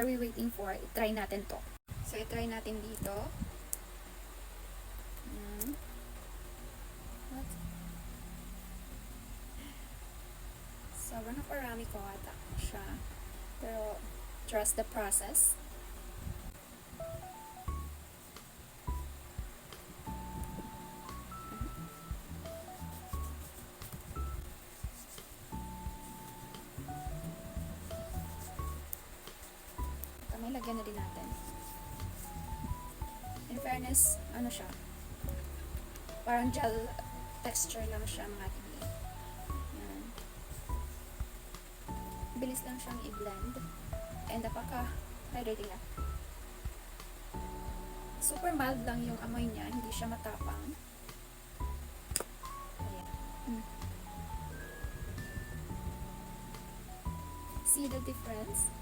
Are we waiting for? I-try natin to. So, i-try natin dito. What? Sobrang naparami ko ata siya. Pero, trust the process. May lagyan na din natin. In fairness, ano siya? Parang gel texture lang siya mga tibi. Yan. Bilis lang siyang i-blend. And napaka-hydrating na. Super mild lang yung amoy niya. Hindi siya matapang. Ayan. See the difference?